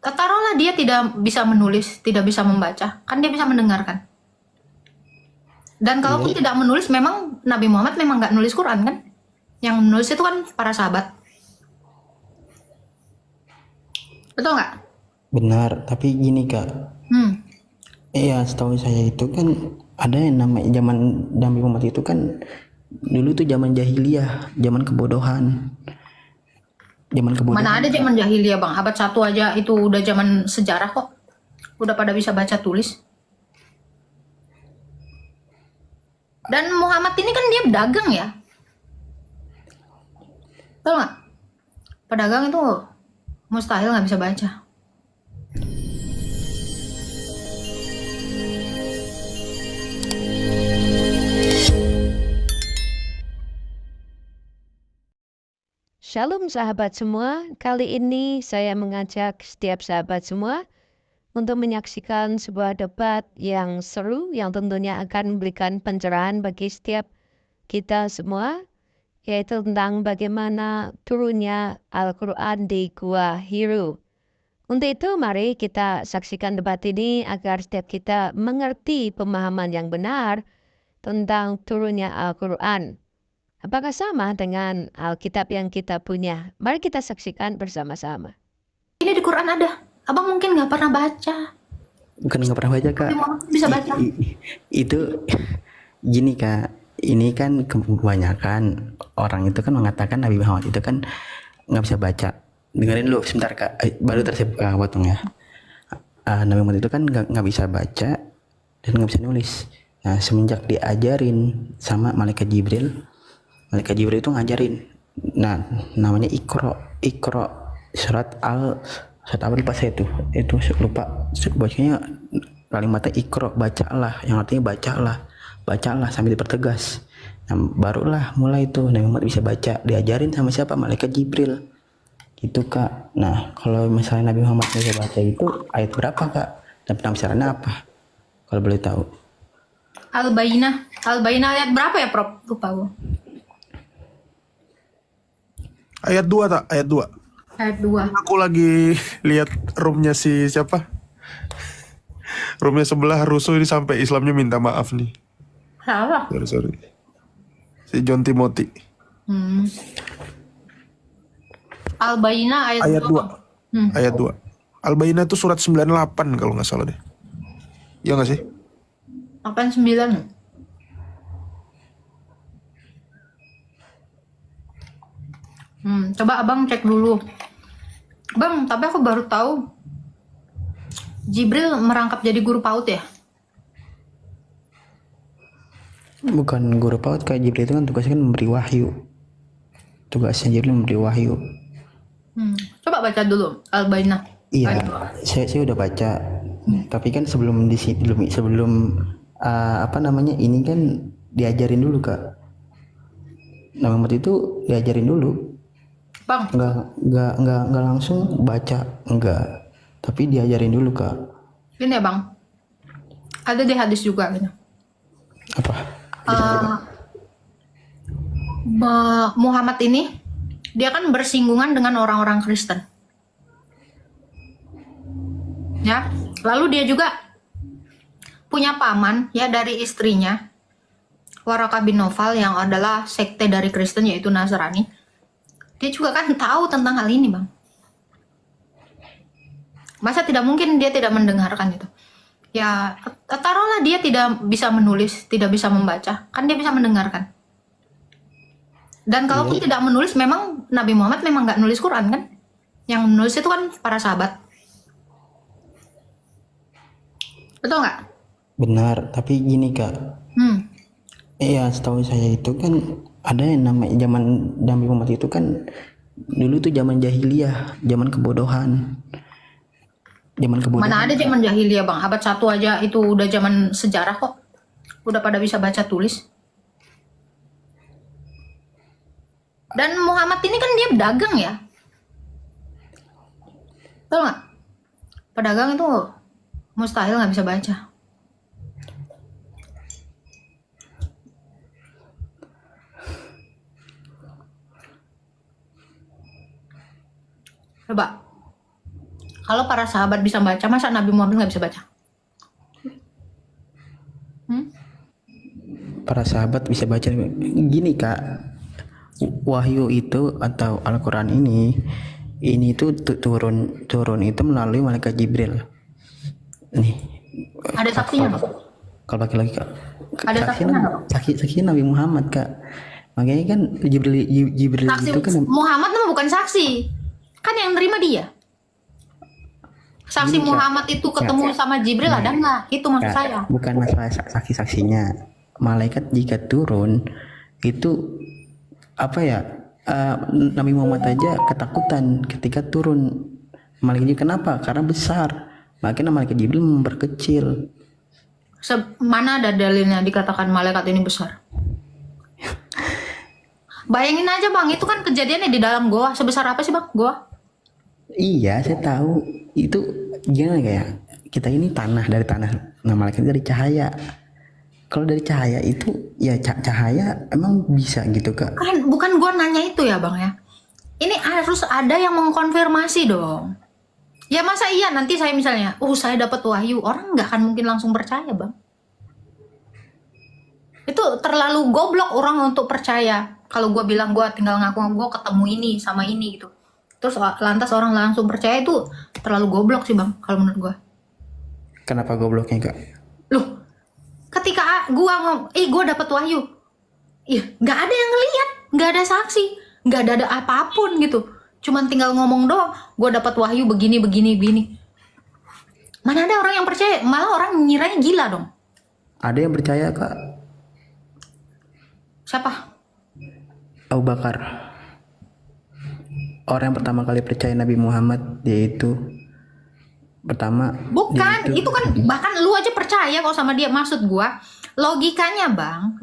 Taruhlah dia tidak bisa menulis, tidak bisa membaca, kan dia bisa mendengarkan. Dan kalaupun Iya, tidak menulis, memang Nabi Muhammad memang nggak nulis Quran kan? Yang menulis itu kan para sahabat, betul nggak? benar. Tapi gini Kak, Hmm. iya setahu saya itu kan ada yang namanya zaman Nabi Muhammad itu kan dulu tuh zaman jahiliyah, zaman kebodohan, zaman Mana kebodohan ada Kak. zaman jahiliyah bang? Abad satu aja itu udah zaman sejarah kok. Udah pada bisa baca tulis. Dan Muhammad ini kan dia pedagang ya, betul nggak? Pedagang itu mustahil nggak bisa baca. Shalom sahabat semua, kali ini saya mengajak setiap sahabat semua untuk menyaksikan sebuah debat yang seru yang tentunya akan memberikan pencerahan bagi setiap kita semua, yaitu tentang bagaimana turunnya Al-Quran di Gua Hiro. Untuk itu mari kita saksikan debat ini agar setiap kita mengerti pemahaman yang benar tentang turunnya Al-Quran. Apakah sama dengan Alkitab yang kita punya? Mari kita saksikan bersama-sama. Ini di Quran ada. Abang mungkin nggak pernah baca. Bukan nggak pernah baca Nabi Kak. Muhammad bisa baca. Itu gini Kak, ini kan kebanyakan orang itu kan mengatakan Nabi Muhammad itu kan nggak bisa baca. Dengerin dulu sebentar Kak, baru tersebut potong ya. Nabi Muhammad itu kan nggak bisa baca dan nggak bisa nulis. Nah semenjak diajarin sama malaikat Jibril itu ngajarin. Nah namanya Iqra surat apa lupa saya itu lupa bacanya kalimatnya Iqra, bacalah, yang artinya bacalah sambil dipertegas. Nah, barulah mulai itu Nabi Muhammad bisa baca, diajarin sama siapa, malaikat Jibril gitu Kak. Nah kalau misalnya Nabi Muhammad bisa baca itu ayat berapa Kak, dan penafsirannya apa kalau boleh tahu? Al-Bayyinah. Al-Bayyinah ayat berapa ya, Prof? Lupa gue. Ayat 2 tak? Ayat 2. Ayat 2. Aku lagi lihat roomnya si siapa? Roomnya sebelah rusuh ini sampai Islamnya minta maaf nih. Salah. Sorry. Si John Timothy. Hmm. Al-Bayyinah ayat Ayat 2. 2. Hmm. Ayat 2. Al-Bayyinah itu surat 98 kalau nggak salah deh. Iya nggak sih? 89. Coba abang cek dulu. Bang, tapi aku baru tahu Jibril merangkap jadi guru PAUD ya? Bukan guru PAUD Kak, Jibril itu kan tugasnya kan memberi wahyu, tugasnya Jibril memberi wahyu. Coba baca dulu Al-Bayyinah. Iya, saya udah baca. Tapi kan sebelum apa namanya ini kan diajarin dulu Kak. Nabi Muhammad itu diajarin dulu, Bang, nggak langsung baca, enggak. Tapi diajarin dulu Kak. gini ya bang. Ada di hadis juga gitu. Apa? Muhammad ini dia kan bersinggungan dengan orang-orang Kristen. Ya. Lalu dia juga punya paman ya dari istrinya Waraka bin Nawfal yang adalah sekte dari Kristen yaitu Nasrani. Dia juga kan tahu tentang hal ini, Bang. Masa tidak mungkin dia tidak mendengarkan itu? Ya, taruhlah dia tidak bisa menulis, tidak bisa membaca, kan dia bisa mendengarkan. Dan kalaupun tidak menulis, memang Nabi Muhammad memang nggak nulis Quran kan? Yang menulis itu kan para sahabat. Betul nggak? Benar, tapi gini Kak. Iya, setahu saya itu kan ada yang namanya zaman Nabi Muhammad itu kan dulu tuh zaman jahiliyah, zaman kebodohan. Zaman kebodohan. Mana ada zaman jahiliyah bang? Abad satu aja itu udah zaman sejarah kok. Udah pada bisa baca tulis. Dan Muhammad ini kan dia pedagang ya. Betul nggak? Pedagang itu mustahil nggak bisa baca. Coba. Kalau para sahabat bisa baca, masa Nabi Muhammad nggak bisa baca? Para sahabat bisa baca. Gini kak, wahyu itu atau Al-Quran ini tuh turun itu melalui malaikat Jibril. Nih, Ada saksinya nggak? kalau laki-laki kak, Ada saksinya nggak? saksinya Nabi Muhammad kak. Makanya kan Jibril Saksi itu kan Muhammad itu bukan saksi, kan yang nerima dia. Saksi Gini, Kak. Muhammad itu ketemu sama Jibril ada nggak? Itu maksud Kak, saya. bukan masalah saksi-saksinya. Malaikat jika turun itu apa ya? Nabi Muhammad aja ketakutan ketika turun. Malaikat Jibril kenapa? Karena besar. Makanya malaikat Jibril memperkecil. Mana ada dalilnya dikatakan malaikat ini besar? Bayangin aja bang, itu kan kejadiannya di dalam goa. Sebesar apa sih bang goa? Iya, saya tahu. Itu gimana kayak kita ini dari tanah. Nah, malaikat dari cahaya. Kalau dari cahaya itu ya cahaya emang bisa gitu kak. Kan bukan gua nanya itu ya bang ya. Ini harus ada yang mengkonfirmasi dong. Ya masa iya nanti saya misalnya, saya dapat wahyu, orang nggak akan mungkin langsung percaya bang. Itu terlalu goblok orang untuk percaya. Kalau gue bilang gue tinggal ngaku gue ketemu ini sama ini gitu, terus lantas orang langsung percaya, itu terlalu goblok sih bang kalau menurut gue. Kenapa gobloknya kak? Loh, ketika gue dapat wahyu, nggak ada yang ngeliat, nggak ada saksi, nggak ada apapun gitu, cuman tinggal ngomong doang, gue dapat wahyu begini begini begini. Mana ada orang yang percaya, malah orang ngiranya gila dong. Ada yang percaya kak? Siapa? Abu Bakar. Orang yang pertama kali percaya Nabi Muhammad, yaitu pertama. Bukan, itu kan bahkan lu aja percaya kok sama dia. Maksud gua, logikanya bang,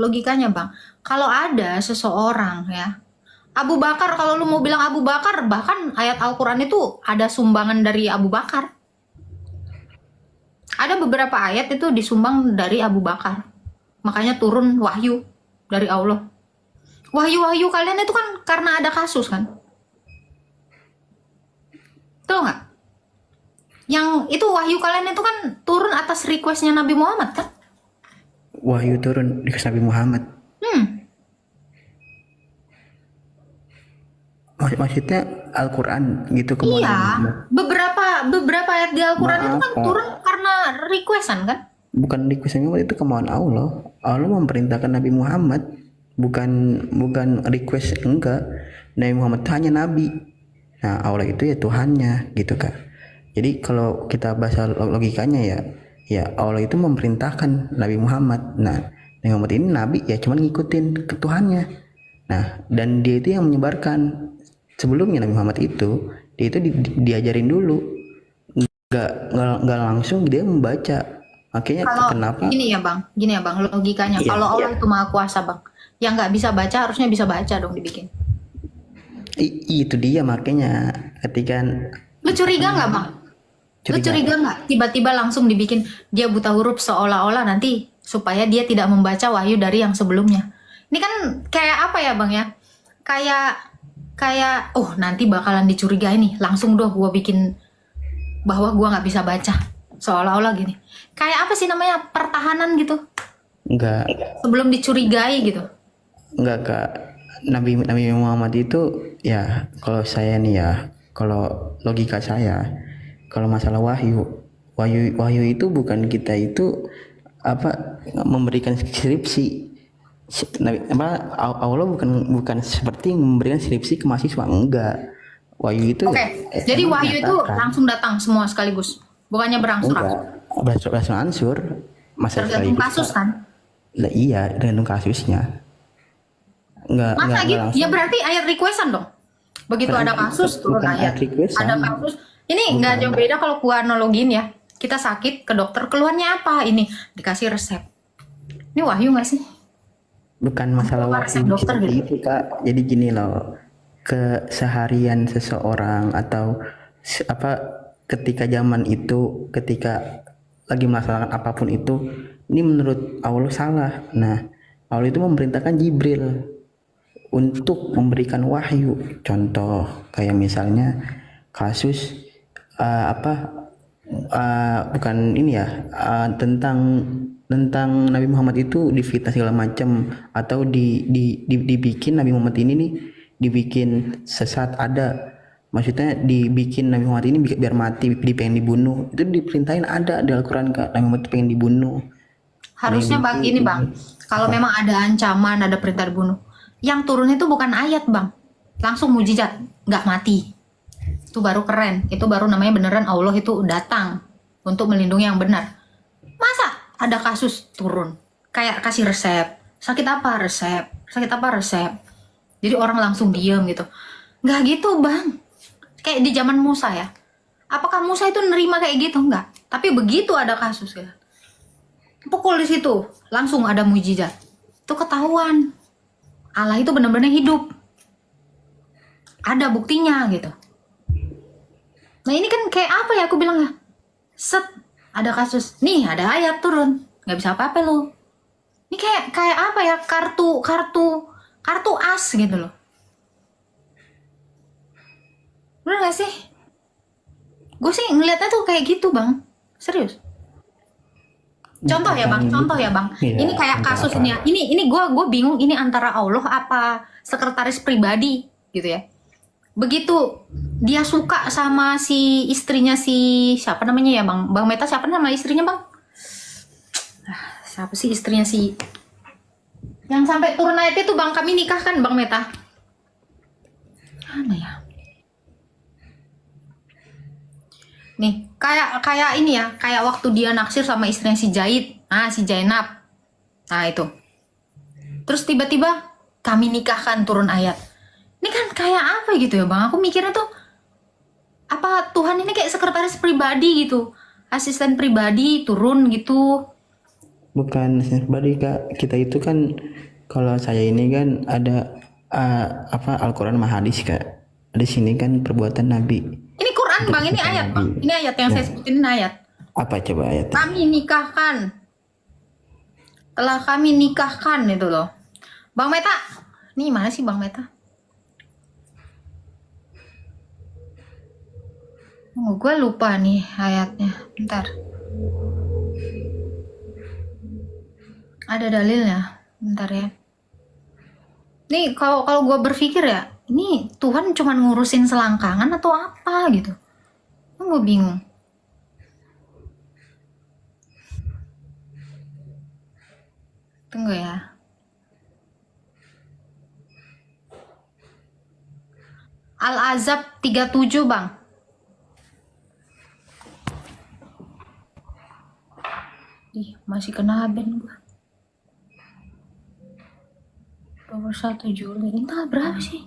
kalau ada seseorang ya, Abu Bakar, kalau lu mau bilang Abu Bakar, bahkan ayat Al-Quran itu ada sumbangan dari Abu Bakar. Ada beberapa ayat itu disumbang dari Abu Bakar. Makanya turun wahyu dari Allah. Wahyu-wahyu kalian itu kan karena ada kasus kan? Tahu nggak? Yang itu wahyu kalian itu kan turun atas requestnya Nabi Muhammad kan? Wahyu turun di Nabi Muhammad. Maksudnya Al-Quran gitu kemana? Iya, beberapa ayat di Al-Quran itu kan Kak. turun karena requestan kan? Bukan requestnya, itu kemauan Allah. Allah memerintahkan Nabi Muhammad, bukan request, enggak. Nabi Muhammad itu hanya nabi. Nah, Allah itu ya Tuhannya gitu kak. Jadi kalau kita bahasa logikanya ya Allah itu memerintahkan Nabi Muhammad. Nah, Nabi Muhammad ini nabi ya cuman ngikutin ke Tuhannya. Nah, dan dia itu yang menyebarkan. Sebelumnya Nabi Muhammad itu dia itu diajarin dulu, nggak langsung dia membaca. Makanya kenapa? Gini ya bang, logikanya. Iya, kalau Allah itu maha kuasa bang, yang nggak bisa baca harusnya bisa baca dong dibikin. Itu dia makanya ketika Lu curiga nggak bang? Lu curiga nggak? Tiba-tiba langsung dibikin dia buta huruf seolah-olah nanti supaya dia tidak membaca wahyu dari yang sebelumnya. Ini kan kayak apa ya bang ya? Kayak nanti bakalan dicurigai nih. Langsung gua bikin bahwa gua nggak bisa baca. Seolah-olah gini. Kayak apa sih namanya? Pertahanan gitu. enggak Sebelum dicurigai gitu. enggak kak. Nabi Muhammad itu ya, kalau saya nih ya, kalau logika saya, kalau masalah wahyu itu bukan kita itu memberikan skripsi. Allah bukan seperti memberikan skripsi ke mahasiswa, enggak. Wahyu itu jadi wahyu itu langsung datang semua sekaligus, bukannya berangsur-angsur. Berangsur-angsur, masa Tergantung sekaligus kasus kan. lah, iya, tergantung kasusnya. Masa gitu? Ya berarti ayat requestan dong. Begitu ada kasus turun ayat. Ada kasus. Ini nggak jauh beda kalau gua analogin ya. Kita sakit ke dokter, keluarnya apa? Ini dikasih resep. Ini wahyu nggak sih? Bukan masalah resep wahyu dokter seperti gitu. itu kak. Jadi gini loh, keseharian seseorang atau ketika zaman itu, ketika lagi melaksanakan apapun itu, ini menurut Allah salah. Nah, Allah itu memerintahkan Jibril untuk memberikan wahyu. Contoh kayak misalnya kasus apa bukan ini ya, tentang Nabi Muhammad itu difitnah segala macam, atau dibikin Nabi Muhammad ini nih dibikin sesat, ada maksudnya dibikin Nabi Muhammad ini biar mati, pengen dibunuh, itu diperintahin ada di Al-Quran Kak, Nabi Muhammad pengen dibunuh. Harusnya bang, ini bang, kalau memang ada ancaman, ada perintah dibunuh, yang turun itu bukan ayat bang, langsung mujizat, nggak mati. Itu baru keren, itu baru namanya beneran Allah itu datang untuk melindungi yang benar. Masa ada kasus turun, kayak kasih resep, sakit apa resep, sakit apa resep, jadi orang langsung diem gitu. Nggak gitu bang, kayak di zaman Musa ya. Apakah Musa itu nerima kayak gitu? Enggak, tapi begitu ada kasus ya, pukul di situ langsung ada mujizat, itu ketahuan Allah itu benar-benar hidup, ada buktinya gitu. Nah ini kan kayak apa ya, aku bilang ya, set ada kasus nih, ada ayat turun, nggak bisa apa-apa lu. Ini kayak apa ya, kartu as gitu loh. Bener gak sih? Gue sih ngeliatnya tuh kayak gitu bang, serius. Contoh ya bang, Iya, ini kayak contoh kasus apa? ini ya, ini gue bingung, ini antara Allah apa sekretaris pribadi gitu ya. Begitu dia suka sama si istrinya, si siapa namanya ya bang Meta, siapa nama istrinya bang, siapa sih istrinya si yang sampai turun ayat itu bang, kami nikahkan bang Meta, mana ya nih, kayak ini ya, kayak waktu dia naksir sama istrinya si Zaid, si Zainab, nah itu terus tiba-tiba kami nikahkan turun ayat. Ini kan kayak apa gitu ya bang, aku mikirnya tuh apa Tuhan ini kayak sekretaris pribadi gitu, asisten pribadi turun gitu. Bukan pribadi Kak, kita itu kan, kalau saya ini kan ada Al-Quran sama hadis Kak. Di sini kan perbuatan Nabi. Ini Quran bang, ini ayat bang, ini ayat yang saya sebutin, ini ayat. Apa coba ayatnya? Kami nikahkan, telah kami nikahkan itu loh. Bang Meta, nih mana sih bang Meta? Oh, gue lupa nih ayatnya, bentar. Ada dalilnya, bentar ya. Nih kalau gue berpikir ya, ini Tuhan cuma ngurusin selangkangan atau apa gitu. Gue bingung. Tunggu ya. Al-Azab 37 bang. Ih, masih kena ban gue. 21 Juli. Ini tanggal berapa sih?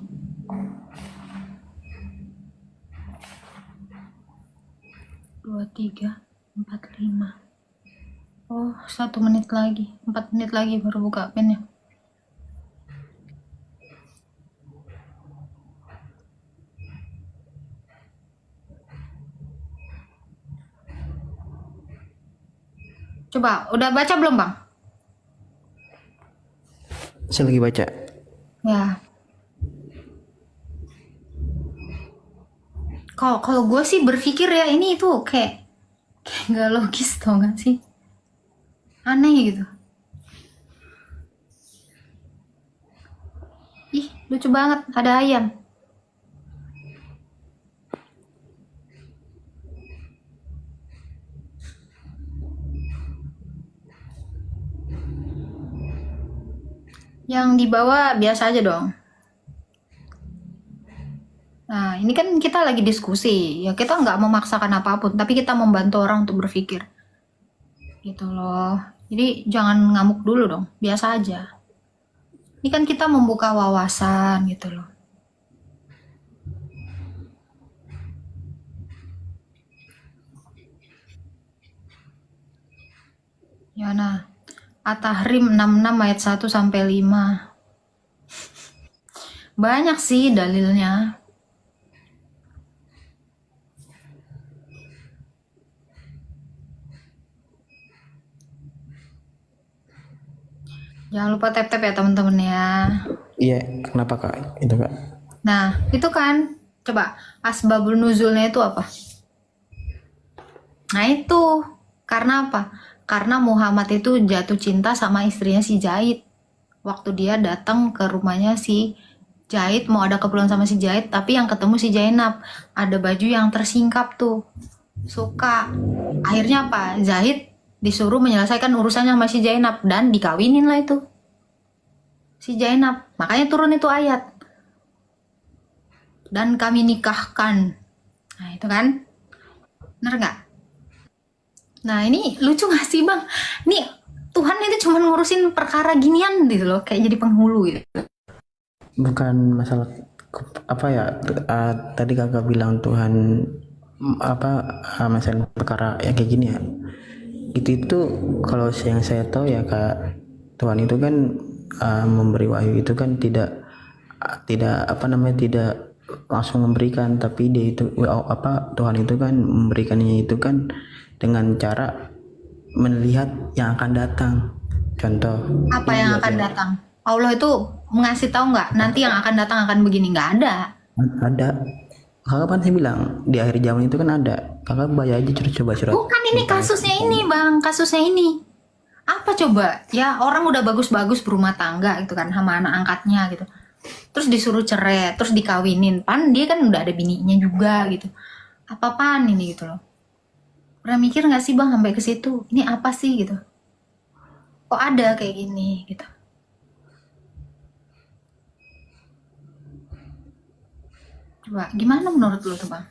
Dua, tiga, 45. Oh, 1 menit lagi. 4 menit lagi baru buka pennya. Coba, udah baca belum bang? Saya lagi baca. Ya. Kalau gue sih berpikir ya, ini tuh kayak nggak logis tau gak sih? Aneh gitu. Ih, lucu banget, ada ayam. Yang di bawah biasa aja dong. Nah, ini kan kita lagi diskusi. Ya kita nggak memaksakan apapun, tapi kita membantu orang untuk berpikir. Gitu loh. Jadi jangan ngamuk dulu dong, biasa aja. Ini kan kita membuka wawasan gitu loh. Ya nah, At-Tahrim 66 ayat 1 sampai 5. Banyak sih dalilnya. Jangan lupa tap-tap ya teman-teman ya. Iya, kenapa Kak? Itu Kak. Nah, itu kan coba asbabul nuzulnya itu apa? Nah itu, karena apa? Karena Muhammad itu jatuh cinta sama istrinya si Zaid. Waktu dia datang ke rumahnya si Zaid, mau ada keperluan sama si Zaid, tapi yang ketemu si Zainab. Ada baju yang tersingkap tuh. Suka. Akhirnya apa? Zaid disuruh menyelesaikan urusannya sama si Zainab dan dikawinin lah itu si Zainab. Makanya turun itu ayat. Dan kami nikahkan. Nah itu kan. Bener nggak? Nah ini lucu gak sih bang? Nih Tuhan itu cuma ngurusin perkara ginian gitu loh. Kayak jadi penghulu gitu. Bukan masalah apa ya, tadi kakak bilang Tuhan masalah perkara yang kayak gini ya, itu kalau yang saya tahu ya kak, Tuhan itu kan memberi wahyu itu kan tidak tidak langsung memberikan, tapi dia itu Tuhan itu kan memberikannya itu kan dengan cara melihat yang akan datang. Contoh Apa ini yang ya, akan kayak datang? Allah itu mengasih tahu nggak? Nanti yang akan datang akan begini, nggak ada. ada. Kakak kan saya bilang di akhir zaman itu kan ada. Kakak baca aja coba surat Bukan ini tentang kasusnya ini bang, kasusnya ini. Apa coba? Ya orang udah bagus-bagus berumah tangga gitu kan sama anak angkatnya gitu. Terus disuruh cerai, terus dikawinin. Pan dia kan udah ada bininya juga gitu. Apa-apaan ini gitu loh. Pernah mikir nggak sih bang sampai ke situ? Ini apa sih gitu? Kok ada kayak gini gitu? Coba gimana menurut lo tuh bang?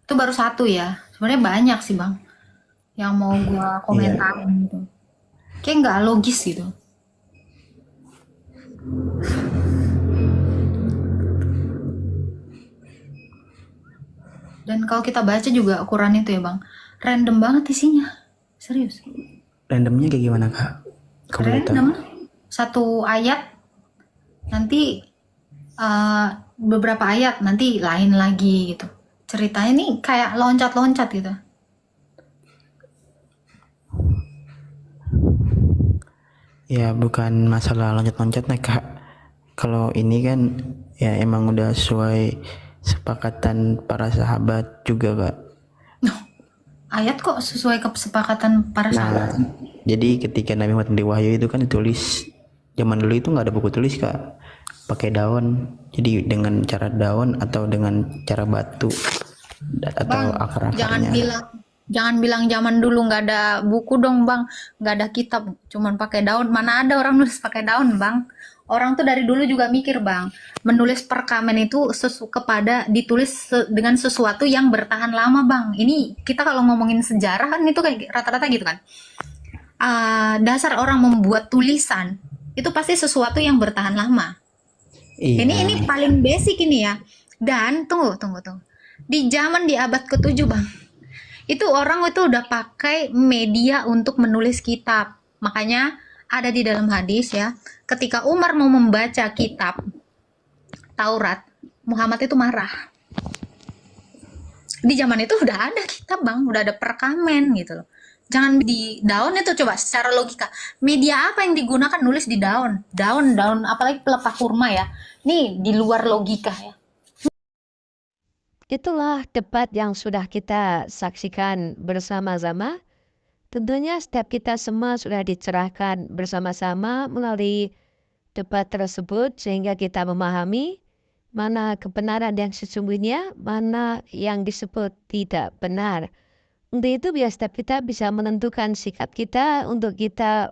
Itu baru satu ya. Sebenarnya banyak sih bang yang mau gua iya. komentarin gitu. Kayak nggak logis gitu. Dan kalau kita baca juga ukuran itu ya bang, random banget isinya. Serius. Randomnya kayak gimana kak? Kamu boleh tahu? Random. Satu ayat nanti eh, beberapa ayat nanti lain lagi gitu. Ceritanya nih kayak loncat-loncat gitu. Ya bukan masalah loncat-loncat nih kak. Kalau ini kan ya emang udah sesuai sepakatan para sahabat juga kak. Ayat kok sesuai kesepakatan para sahabat. Nah, jadi ketika Nabi Muhammad memberi wahyu itu kan ditulis, zaman dulu itu nggak ada buku tulis kak, pakai daun. Jadi dengan cara daun atau dengan cara batu atau Bang, jangan akar-akarnya. bilang zaman dulu nggak ada buku dong bang, nggak ada kitab, cuman pakai daun. Mana ada orang nulis pakai daun bang? Orang tuh dari dulu juga mikir bang, menulis perkamen itu ditulis dengan sesuatu yang bertahan lama bang. Ini kita kalau ngomongin sejarah kan itu kayak rata-rata gitu kan. Dasar orang membuat tulisan itu pasti sesuatu yang bertahan lama. Ini Iya, paling basic ini ya. Dan tunggu. Di zaman di abad ke-7 bang, itu orang itu udah pakai media untuk menulis kitab. Makanya ada di dalam hadis ya, ketika Umar mau membaca kitab Taurat, Muhammad itu marah. Di zaman itu udah ada kitab bang, udah ada perkamen gitu loh. Jangan di daun itu, coba secara logika. Media apa yang digunakan nulis di daun? Daun, apalagi pelepah kurma ya. Nih di luar logika ya. Itulah debat yang sudah kita saksikan bersama-sama. Tentunya setiap kita semua sudah dicerahkan bersama-sama melalui debat tersebut sehingga kita memahami mana kebenaran yang sesungguhnya, mana yang disebut tidak benar. Untuk itu biar setiap kita bisa menentukan sikap kita untuk kita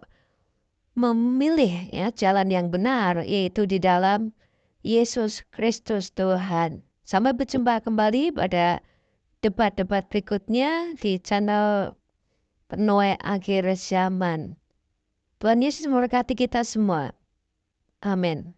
memilih ya jalan yang benar, yaitu di dalam Yesus Kristus Tuhan. Sampai berjumpa kembali pada debat-debat berikutnya di channel Penuai Akhir Zaman. Tuhan Yesus memberkati kita semua. Amin.